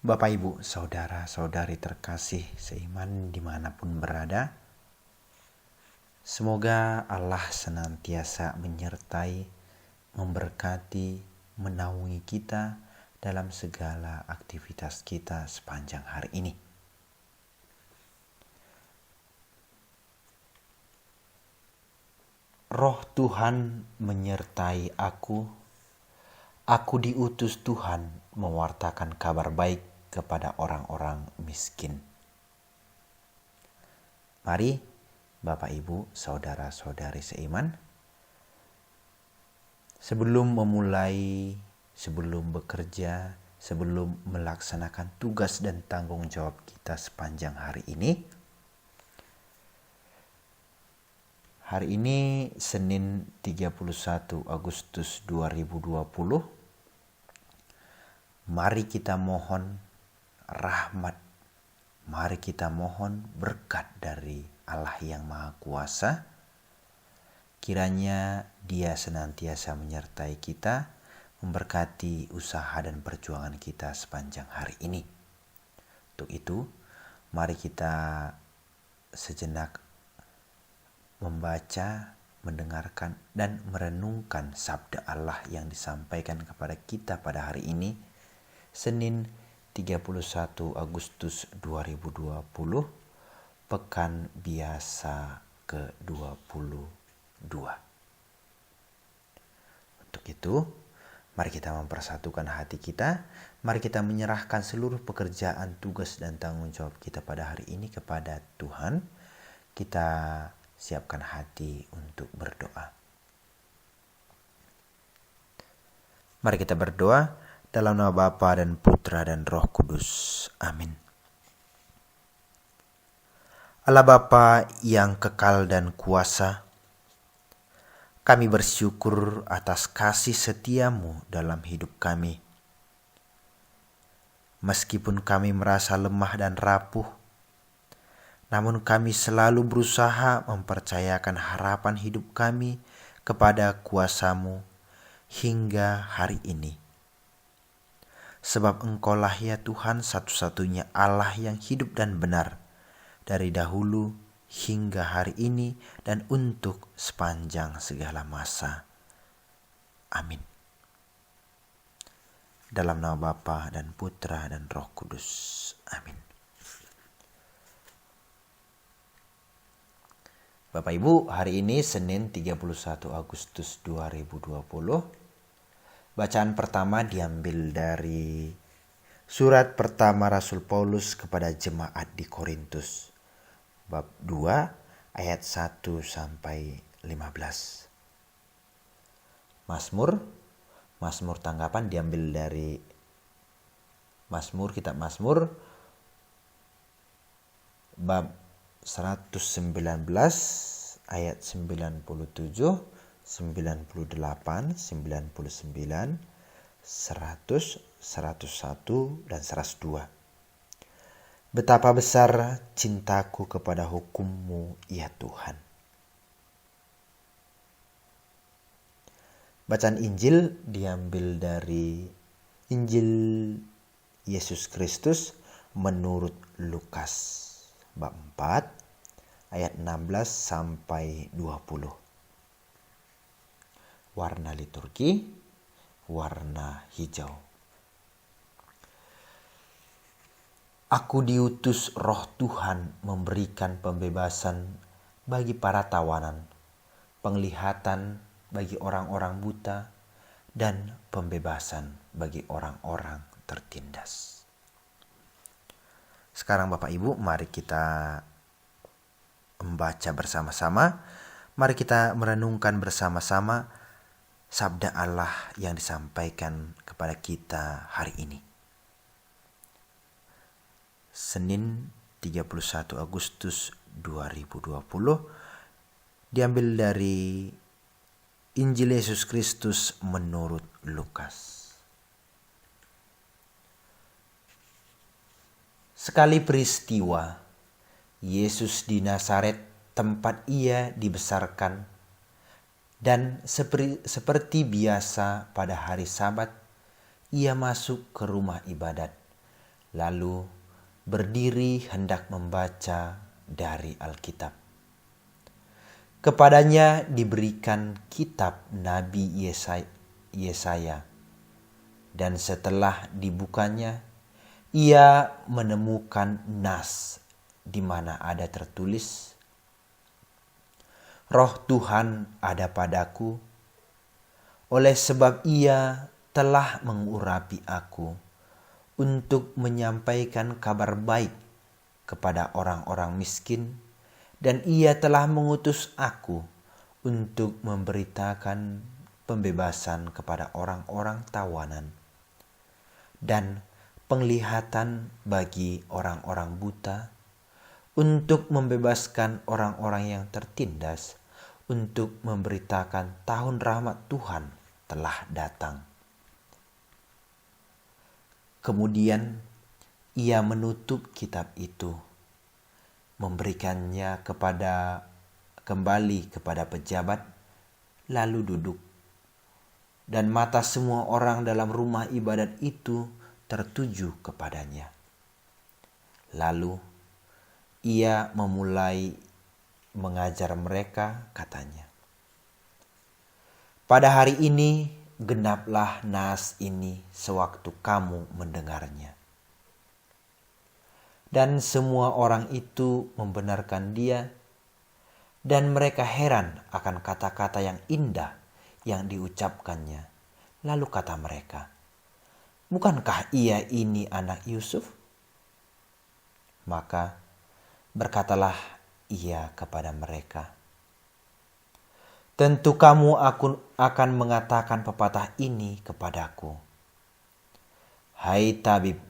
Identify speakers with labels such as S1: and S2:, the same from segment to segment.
S1: Bapak, Ibu, Saudara-saudari terkasih seiman dimanapun berada, semoga Allah senantiasa menyertai, memberkati, menaungi kita dalam segala aktivitas kita sepanjang hari ini. Roh Tuhan menyertai aku diutus Tuhan mewartakan kabar baik kepada orang-orang miskin. Mari Bapak, Ibu, Saudara-saudari seiman, sebelum bekerja, sebelum melaksanakan tugas dan tanggung jawab kita sepanjang hari ini. Hari ini Senin 31 Agustus 2020. Mari kita mohon rahmat, mari kita mohon berkat dari Allah yang Maha Kuasa. Kiranya Dia senantiasa menyertai kita, memberkati usaha dan perjuangan kita sepanjang hari ini. Untuk itu, mari kita sejenak membaca, mendengarkan, dan merenungkan sabda Allah yang disampaikan kepada kita pada hari ini, Senin 31 Agustus 2020, Pekan Biasa ke-22. Untuk itu, mari kita mempersatukan hati kita, mari kita menyerahkan seluruh pekerjaan, tugas, dan tanggung jawab kita pada hari ini kepada Tuhan. Kita siapkan hati untuk berdoa. Mari kita berdoa dalam nama Bapa dan Putra dan Roh Kudus. Amin. Allah Bapa yang kekal dan kuasa, kami bersyukur atas kasih setia-Mu dalam hidup kami. Meskipun kami merasa lemah dan rapuh, namun kami selalu berusaha mempercayakan harapan hidup kami kepada kuasa-Mu hingga hari ini. Sebab Engkaulah ya Tuhan satu-satunya Allah yang hidup dan benar, dari dahulu hingga hari ini dan untuk sepanjang segala masa. Amin. Dalam nama Bapa dan Putra dan Roh Kudus. Amin. Bapak Ibu, hari ini Senin 31 Agustus 2020. Bacaan pertama diambil dari surat pertama Rasul Paulus kepada jemaat di Korintus, bab 2 ayat 1 sampai 15. Mazmur tanggapan diambil dari kitab Mazmur bab 119 ayat 97, 98, 99, 100, 101, dan 102. Betapa besar cintaku kepada hukum-Mu, ya Tuhan. Bacaan Injil diambil dari Injil Yesus Kristus menurut Lukas, bab 4, ayat 16 sampai 20. Warna liturgi, warna hijau. Aku diutus Roh Tuhan memberikan pembebasan bagi para tawanan, penglihatan bagi orang-orang buta, dan pembebasan bagi orang-orang tertindas. Sekarang Bapak Ibu, mari kita membaca bersama-sama. Mari kita merenungkan bersama-sama sabda Allah yang disampaikan kepada kita hari ini. Senin 31 Agustus 2020 diambil dari Injil Yesus Kristus menurut Lukas. Sekali peristiwa, Yesus di Nazaret, tempat Ia dibesarkan, dan seperti biasa pada hari Sabat, Ia masuk ke rumah ibadat. lalu berdiri hendak membaca dari Alkitab. Kepadanya diberikan kitab Nabi Yesaya, dan setelah dibukanya, ia menemukan nas di mana ada tertulis, Roh Tuhan ada padaku, oleh sebab ia telah mengurapi aku untuk menyampaikan kabar baik kepada orang-orang miskin, dan ia telah mengutus aku untuk memberitakan pembebasan kepada orang-orang tawanan dan penglihatan bagi orang-orang buta, untuk membebaskan orang-orang yang tertindas, untuk memberitakan tahun rahmat Tuhan telah datang. Kemudian ia menutup kitab itu, memberikannya kembali kepada pejabat, lalu duduk. Dan mata semua orang dalam rumah ibadat itu tertuju kepadanya. Lalu ia memulai mengajar mereka, katanya, pada hari ini genaplah nas ini sewaktu kamu mendengarnya. Dan semua orang itu membenarkan dia, dan mereka heran akan kata-kata yang indah yang diucapkannya. Lalu kata mereka, bukankah ia ini anak Yusuf? Maka berkatalah ia kepada mereka, tentu kamu akan mengatakan pepatah ini kepadaku, hai tabib,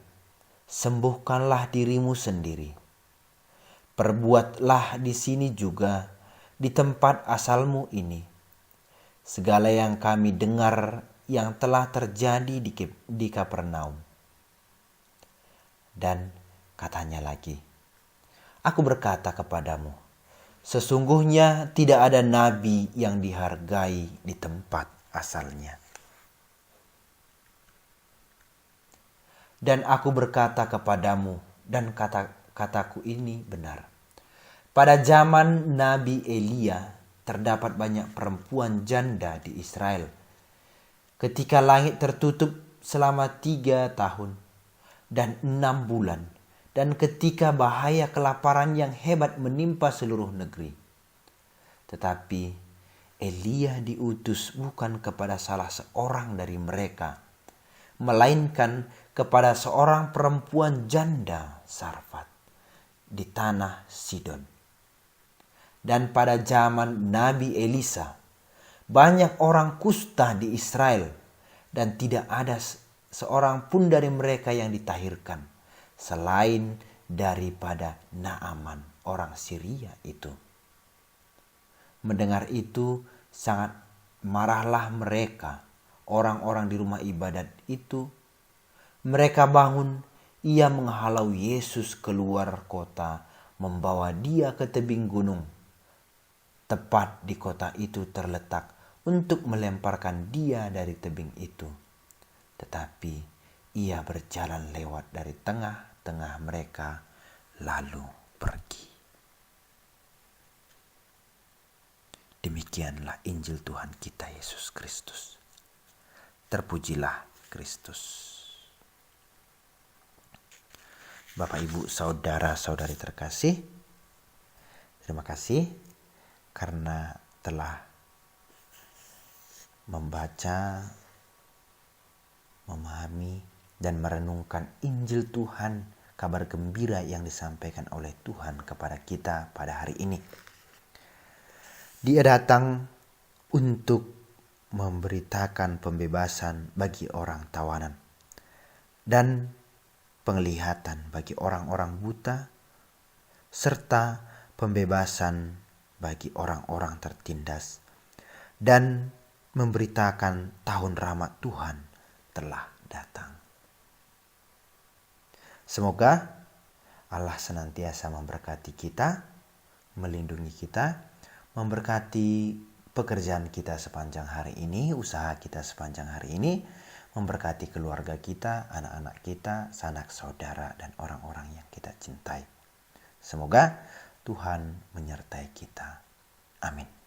S1: sembuhkanlah dirimu sendiri. Perbuatlah di sini juga, di tempat asalmu ini, segala yang kami dengar yang telah terjadi di Kapernaum. Dan katanya lagi, aku berkata kepadamu, sesungguhnya tidak ada nabi yang dihargai di tempat asalnya. Dan aku berkata kepadamu, dan kata-kataku ini benar. Pada zaman Nabi Elia terdapat banyak perempuan janda di Israel. Ketika langit tertutup selama 3 tahun dan 6 bulan, dan ketika bahaya kelaparan yang hebat menimpa seluruh negeri. Tetapi Elia diutus bukan kepada salah seorang dari mereka, melainkan kepada seorang perempuan janda Sarfat di tanah Sidon. Dan pada zaman Nabi Elisa, banyak orang kusta di Israel, dan tidak ada seorang pun dari mereka yang ditahirkan, selain daripada Naaman, orang Syria itu. Mendengar itu, sangat marahlah mereka, orang-orang di rumah ibadat itu. Mereka bangun, ia menghalau Yesus keluar kota, membawa dia ke tebing gunung. Tepat di kota itu terletak untuk melemparkan dia dari tebing itu. Tetapi ia berjalan lewat dari tengah-tengah mereka, lalu pergi. Demikianlah Injil Tuhan kita Yesus Kristus. Terpujilah Kristus. Bapak, Ibu, saudara-saudari terkasih, terima kasih karena telah membaca, memahami, dan merenungkan Injil Tuhan, kabar gembira yang disampaikan oleh Tuhan kepada kita pada hari ini. Dia datang untuk memberitakan pembebasan bagi orang tawanan dan penglihatan bagi orang-orang buta, serta pembebasan bagi orang-orang tertindas, dan memberitakan tahun rahmat Tuhan telah datang. Semoga Allah senantiasa memberkati kita, melindungi kita, memberkati pekerjaan kita sepanjang hari ini, usaha kita sepanjang hari ini, memberkati keluarga kita, anak-anak kita, sanak saudara, dan orang-orang yang kita cintai. Semoga Tuhan menyertai kita. Amin.